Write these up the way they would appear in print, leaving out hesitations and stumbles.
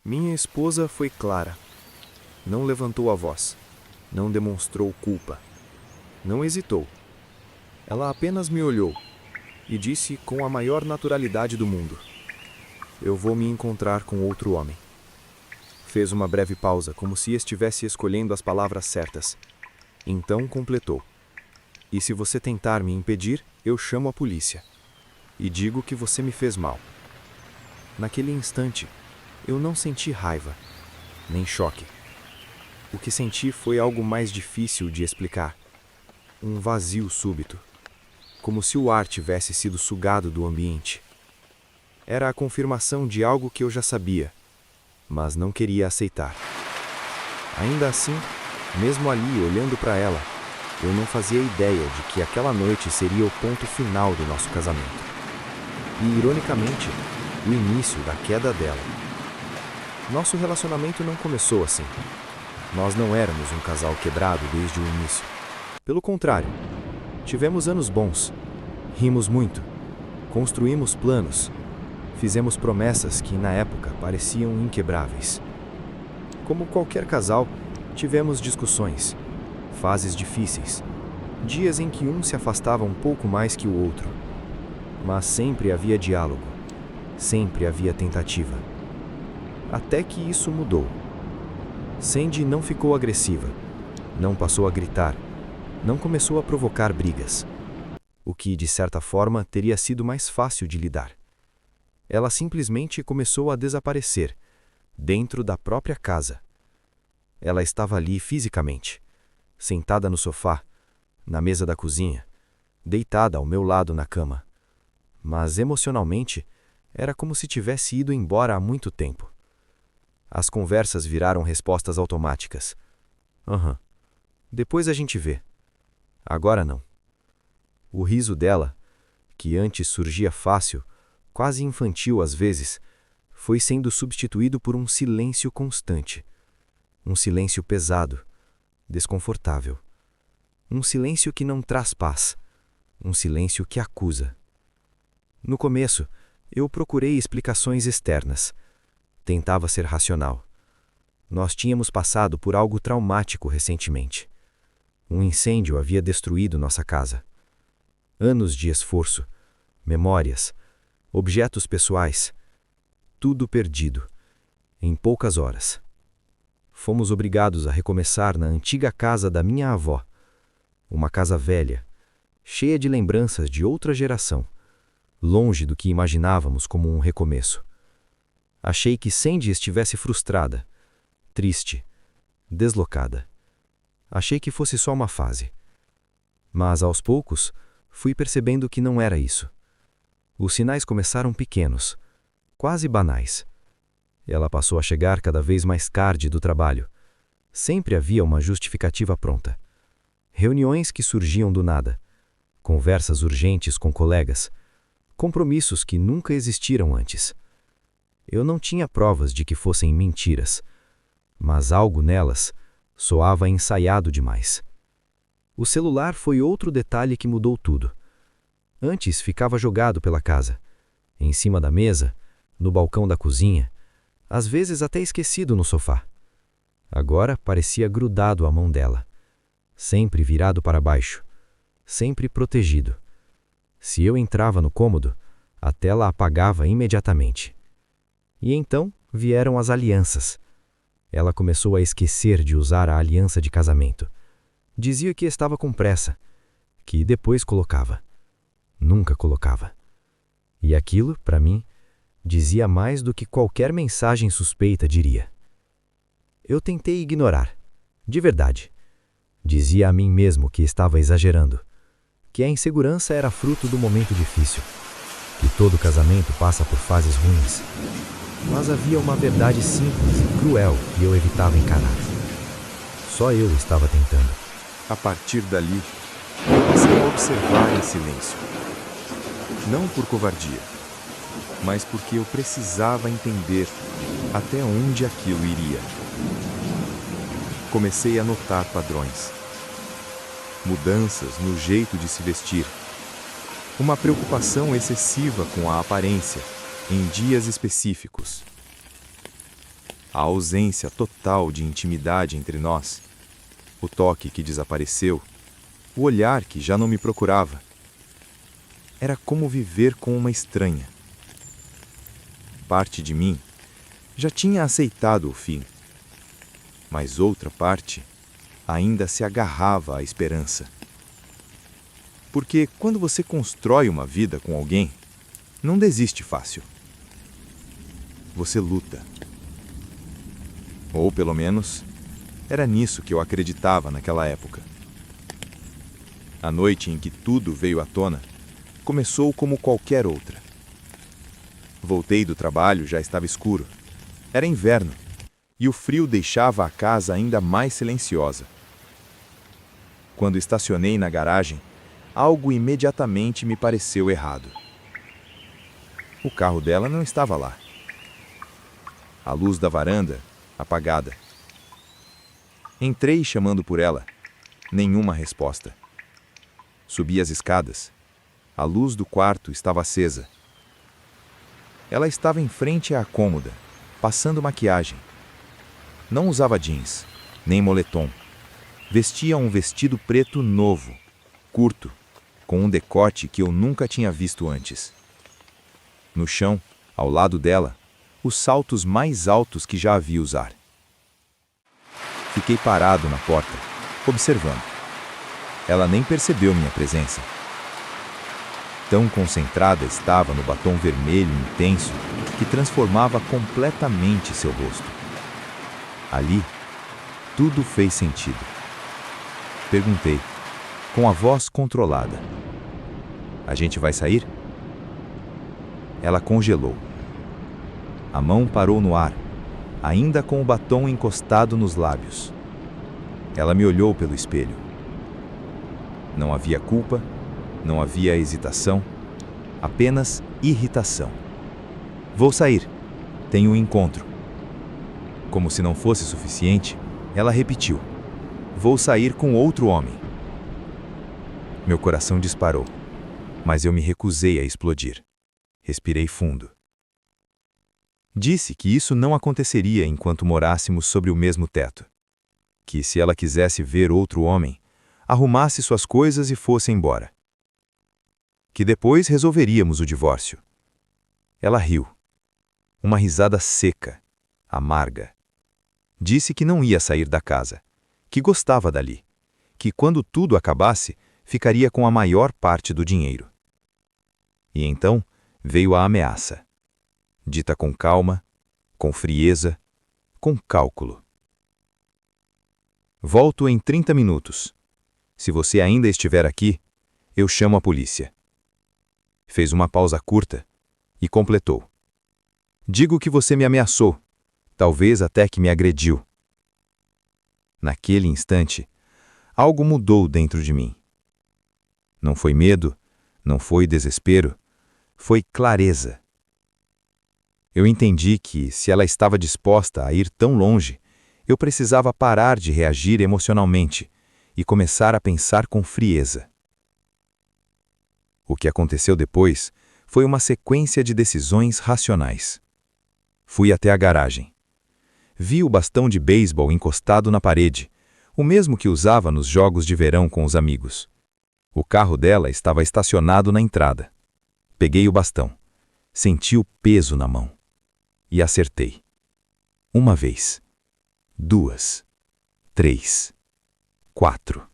Minha esposa foi clara. Não levantou a voz. Não demonstrou culpa. Não hesitou. Ela apenas me olhou e disse com a maior naturalidade do mundo: "Eu vou me encontrar com outro homem." Fez uma breve pausa, como se estivesse escolhendo as palavras certas. Então completou: "E se você tentar me impedir, eu chamo a polícia. E digo que você me fez mal." Naquele instante, eu não senti raiva, nem choque. O que senti foi algo mais difícil de explicar. Um vazio súbito, como se o ar tivesse sido sugado do ambiente. Era a confirmação de algo que eu já sabia, mas não queria aceitar. Ainda assim, mesmo ali olhando para ela, eu não fazia ideia de que aquela noite seria o ponto final do nosso casamento. E, ironicamente, o início da queda dela. Nosso relacionamento não começou assim. Nós não éramos um casal quebrado desde o início. Pelo contrário, tivemos anos bons, rimos muito, construímos planos, fizemos promessas que na época pareciam inquebráveis. Como qualquer casal, tivemos discussões, fases difíceis, dias em que um se afastava um pouco mais que o outro. Mas sempre havia diálogo, sempre havia tentativa. Até que isso mudou. Sandy não ficou agressiva, não passou a gritar, não começou a provocar brigas, o que, de certa forma, teria sido mais fácil de lidar. Ela simplesmente começou a desaparecer, dentro da própria casa. Ela estava ali fisicamente, sentada no sofá, na mesa da cozinha, deitada ao meu lado na cama. Mas emocionalmente, era como se tivesse ido embora há muito tempo. As conversas viraram respostas automáticas. Aham. Depois a gente vê. Agora não. O riso dela, que antes surgia fácil, quase infantil às vezes, foi sendo substituído por um silêncio constante. Um silêncio pesado, desconfortável. Um silêncio que não traz paz. Um silêncio que acusa. No começo, eu procurei explicações externas. Tentava ser racional. Nós tínhamos passado por algo traumático recentemente. Um incêndio havia destruído nossa casa. Anos de esforço, memórias, objetos pessoais, tudo perdido, em poucas horas. Fomos obrigados a recomeçar na antiga casa da minha avó, uma casa velha, cheia de lembranças de outra geração, longe do que imaginávamos como um recomeço. Achei que Sandy estivesse frustrada, triste, deslocada. Achei que fosse só uma fase. Mas, aos poucos, fui percebendo que não era isso. Os sinais começaram pequenos, quase banais. Ela passou a chegar cada vez mais tarde do trabalho. Sempre havia uma justificativa pronta. Reuniões que surgiam do nada. Conversas urgentes com colegas. Compromissos que nunca existiram antes. Eu não tinha provas de que fossem mentiras, mas algo nelas soava ensaiado demais. O celular foi outro detalhe que mudou tudo. Antes ficava jogado pela casa, em cima da mesa, no balcão da cozinha, às vezes até esquecido no sofá. Agora parecia grudado à mão dela, sempre virado para baixo, sempre protegido. Se eu entrava no cômodo, a tela apagava imediatamente. E então vieram as alianças. Ela começou a esquecer de usar a aliança de casamento. Dizia que estava com pressa, que depois colocava. Nunca colocava. E aquilo, para mim, dizia mais do que qualquer mensagem suspeita diria. Eu tentei ignorar, de verdade. Dizia a mim mesmo que estava exagerando, que a insegurança era fruto do momento difícil, que todo casamento passa por fases ruins. Mas havia uma verdade simples e cruel que eu evitava encarar. Só eu estava tentando. A partir dali, comecei a observar em silêncio. Não por covardia, mas porque eu precisava entender até onde aquilo iria. Comecei a notar padrões. Mudanças no jeito de se vestir. Uma preocupação excessiva com a aparência, em dias específicos. A ausência total de intimidade entre nós, o toque que desapareceu, o olhar que já não me procurava. Era como viver com uma estranha. Parte de mim já tinha aceitado o fim, mas outra parte ainda se agarrava à esperança. Porque quando você constrói uma vida com alguém, não desiste fácil. Você luta. Ou pelo menos, era nisso que eu acreditava naquela época. A noite em que tudo veio à tona começou como qualquer outra. Voltei do trabalho, já estava escuro. Era inverno, e o frio deixava a casa ainda mais silenciosa. Quando estacionei na garagem, algo imediatamente me pareceu errado. O carro dela não estava lá. A luz da varanda, apagada. Entrei chamando por ela. Nenhuma resposta. Subi as escadas. A luz do quarto estava acesa. Ela estava em frente à cômoda, passando maquiagem. Não usava jeans, nem moletom. Vestia um vestido preto novo, curto, com um decote que eu nunca tinha visto antes. No chão, ao lado dela, os saltos mais altos que já a vi usar. Fiquei parado na porta, observando. Ela nem percebeu minha presença. Tão concentrada estava no batom vermelho intenso que transformava completamente seu rosto. Ali, tudo fez sentido. Perguntei, com a voz controlada: "A gente vai sair?" Ela congelou. A mão parou no ar, ainda com o batom encostado nos lábios. Ela me olhou pelo espelho. Não havia culpa, não havia hesitação, apenas irritação. "Vou sair. Tenho um encontro." Como se não fosse suficiente, ela repetiu: "Vou sair com outro homem." Meu coração disparou, mas eu me recusei a explodir. Respirei fundo. Disse que isso não aconteceria enquanto morássemos sobre o mesmo teto. Que se ela quisesse ver outro homem, arrumasse suas coisas e fosse embora. Que depois resolveríamos o divórcio. Ela riu. Uma risada seca, amarga. Disse que não ia sair da casa, que gostava dali, que quando tudo acabasse, ficaria com a maior parte do dinheiro. E então veio a ameaça. Dita com calma, com frieza, com cálculo. "Volto em 30 minutos. Se você ainda estiver aqui, eu chamo a polícia." Fez uma pausa curta e completou: "Digo que você me ameaçou, talvez até que me agrediu." Naquele instante, algo mudou dentro de mim. Não foi medo, não foi desespero, foi clareza. Eu entendi que, se ela estava disposta a ir tão longe, eu precisava parar de reagir emocionalmente e começar a pensar com frieza. O que aconteceu depois foi uma sequência de decisões racionais. Fui até a garagem. Vi o bastão de beisebol encostado na parede, o mesmo que usava nos jogos de verão com os amigos. O carro dela estava estacionado na entrada. Peguei o bastão, senti o peso na mão e acertei. Uma vez, 2, 3, 4.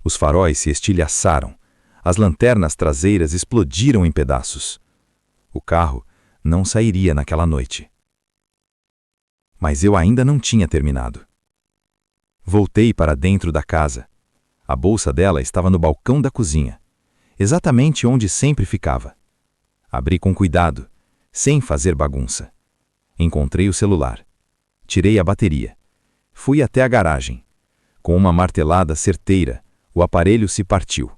Os faróis se estilhaçaram, as lanternas traseiras explodiram em pedaços. O carro não sairia naquela noite. Mas eu ainda não tinha terminado. Voltei para dentro da casa. A bolsa dela estava no balcão da cozinha, exatamente onde sempre ficava. Abri com cuidado, sem fazer bagunça. Encontrei o celular. Tirei a bateria. Fui até a garagem. Com uma martelada certeira, o aparelho se partiu.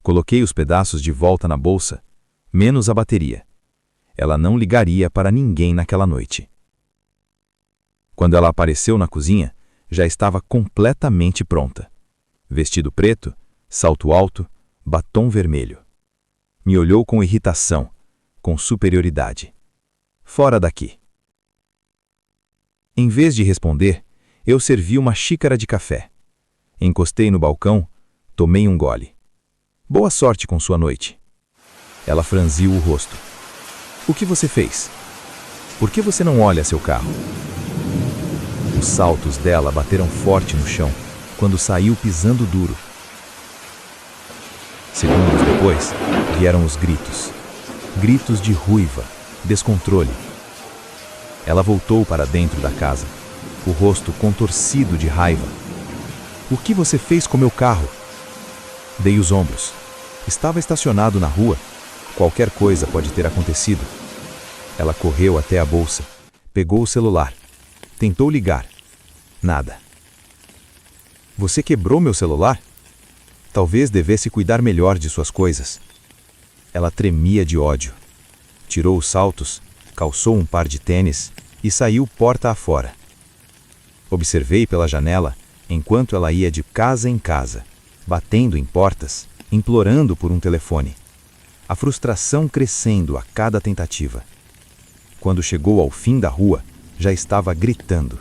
Coloquei os pedaços de volta na bolsa, menos a bateria. Ela não ligaria para ninguém naquela noite. Quando ela apareceu na cozinha, já estava completamente pronta. Vestido preto, salto alto, batom vermelho. Me olhou com irritação, com superioridade. "Fora daqui." Em vez de responder, eu servi uma xícara de café. Encostei no balcão, tomei um gole. Boa sorte com sua noite. Ela franziu o rosto. O que você fez? Por que você não olha seu carro? Os saltos dela bateram forte no chão, quando saiu pisando duro. Segundos depois, vieram os gritos. Gritos de ruiva, descontrole. Ela voltou para dentro da casa, o rosto contorcido de raiva. O que você fez com meu carro? Dei os ombros. Estava estacionado na rua. Qualquer coisa pode ter acontecido. Ela correu até a bolsa, pegou o celular. Tentou ligar. Nada. Você quebrou meu celular? Talvez devesse cuidar melhor de suas coisas. Ela tremia de ódio. Tirou os saltos, calçou um par de tênis e saiu porta afora. Observei pela janela enquanto ela ia de casa em casa, batendo em portas, implorando por um telefone. A frustração crescendo a cada tentativa. Quando chegou ao fim da rua, já estava gritando.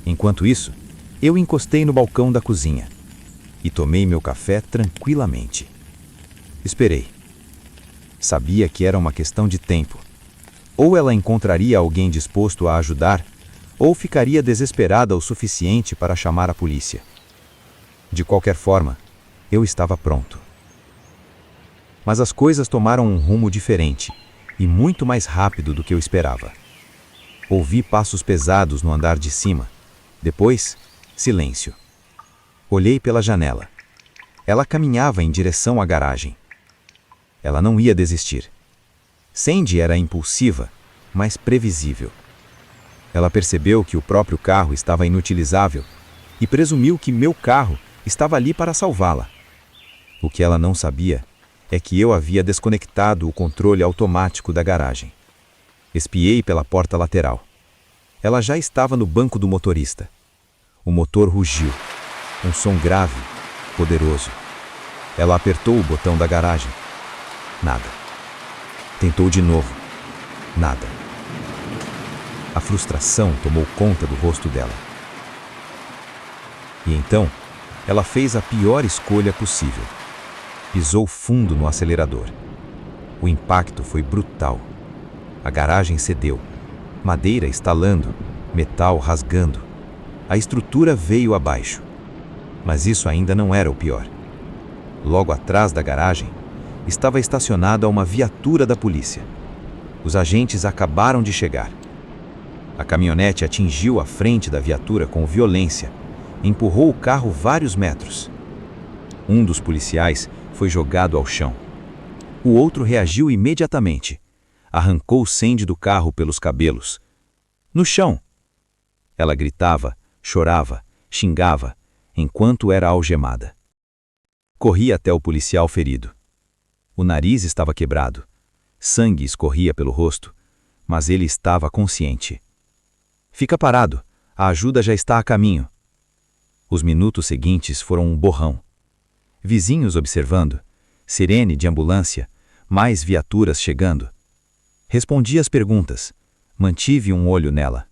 Enquanto isso, eu encostei no balcão da cozinha e tomei meu café tranquilamente. Esperei. Sabia que era uma questão de tempo. Ou ela encontraria alguém disposto a ajudar, ou ficaria desesperada o suficiente para chamar a polícia. De qualquer forma, eu estava pronto. Mas as coisas tomaram um rumo diferente e muito mais rápido do que eu esperava. Ouvi passos pesados no andar de cima. Depois, silêncio. Olhei pela janela. Ela caminhava em direção à garagem. Ela não ia desistir. Sandy era impulsiva, mas previsível. Ela percebeu que o próprio carro estava inutilizável e presumiu que meu carro estava ali para salvá-la. O que ela não sabia é que eu havia desconectado o controle automático da garagem. Espiei pela porta lateral. Ela já estava no banco do motorista. O motor rugiu. Um som grave, poderoso. Ela apertou o botão da garagem. Nada. Tentou de novo. Nada. A frustração tomou conta do rosto dela. E então, ela fez a pior escolha possível. Pisou fundo no acelerador. O impacto foi brutal. A garagem cedeu. Madeira estalando, metal rasgando. A estrutura veio abaixo. Mas isso ainda não era o pior. Logo atrás da garagem, estava estacionada uma viatura da polícia. Os agentes acabaram de chegar. A caminhonete atingiu a frente da viatura com violência, empurrou o carro vários metros. Um dos policiais foi jogado ao chão. O outro reagiu imediatamente. Arrancou Sandy do carro pelos cabelos. No chão! Ela gritava, chorava, xingava, enquanto era algemada. Corri até o policial ferido. O nariz estava quebrado. Sangue escorria pelo rosto, mas ele estava consciente. Fica parado, a ajuda já está a caminho. Os minutos seguintes foram um borrão. Vizinhos observando, sirene de ambulância, mais viaturas chegando. Respondi às perguntas, mantive um olho nela.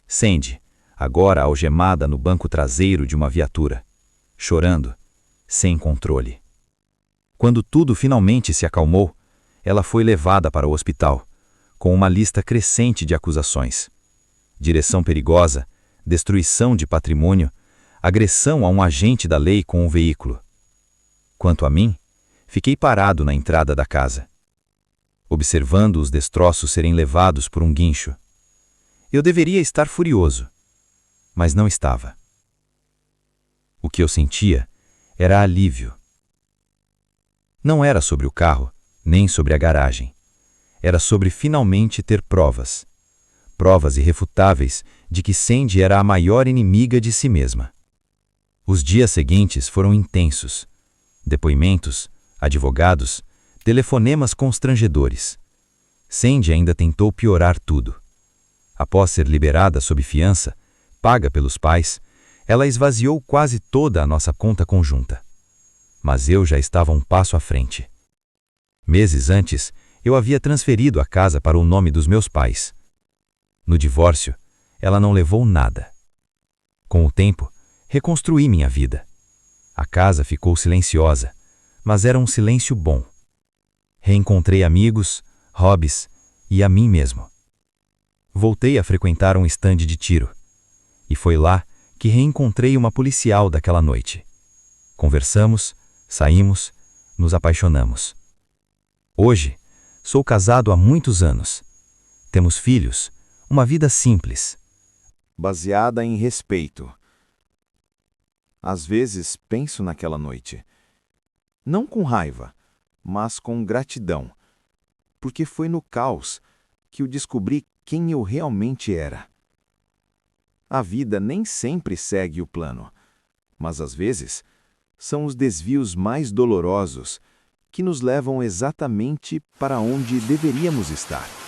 Sandy, agora algemada no banco traseiro de uma viatura, chorando, sem controle. Quando tudo finalmente se acalmou, ela foi levada para o hospital, com uma lista crescente de acusações. Direção perigosa, destruição de patrimônio, agressão a um agente da lei com um veículo. Quanto a mim, fiquei parado na entrada da casa, observando os destroços serem levados por um guincho. Eu deveria estar furioso, mas não estava. O que eu sentia era alívio. Não era sobre o carro, nem sobre a garagem. Era sobre finalmente ter provas. Provas irrefutáveis de que Sandy era a maior inimiga de si mesma. Os dias seguintes foram intensos. Depoimentos, advogados, telefonemas constrangedores. Sandy ainda tentou piorar tudo. Após ser liberada sob fiança, paga pelos pais, ela esvaziou quase toda a nossa conta conjunta. Mas eu já estava um passo à frente. Meses antes, eu havia transferido a casa para o nome dos meus pais. No divórcio, ela não levou nada. Com o tempo, reconstruí minha vida. A casa ficou silenciosa, mas era um silêncio bom. Reencontrei amigos, hobbies e a mim mesmo. Voltei a frequentar um estande de tiro. E foi lá que reencontrei uma policial daquela noite. Conversamos, saímos, nos apaixonamos. Hoje, sou casado há muitos anos. Temos filhos, uma vida simples. Baseada em respeito. Às vezes penso naquela noite. Não com raiva, mas com gratidão. Porque foi no caos que eu descobri quem eu realmente era. A vida nem sempre segue o plano, mas às vezes são os desvios mais dolorosos que nos levam exatamente para onde deveríamos estar.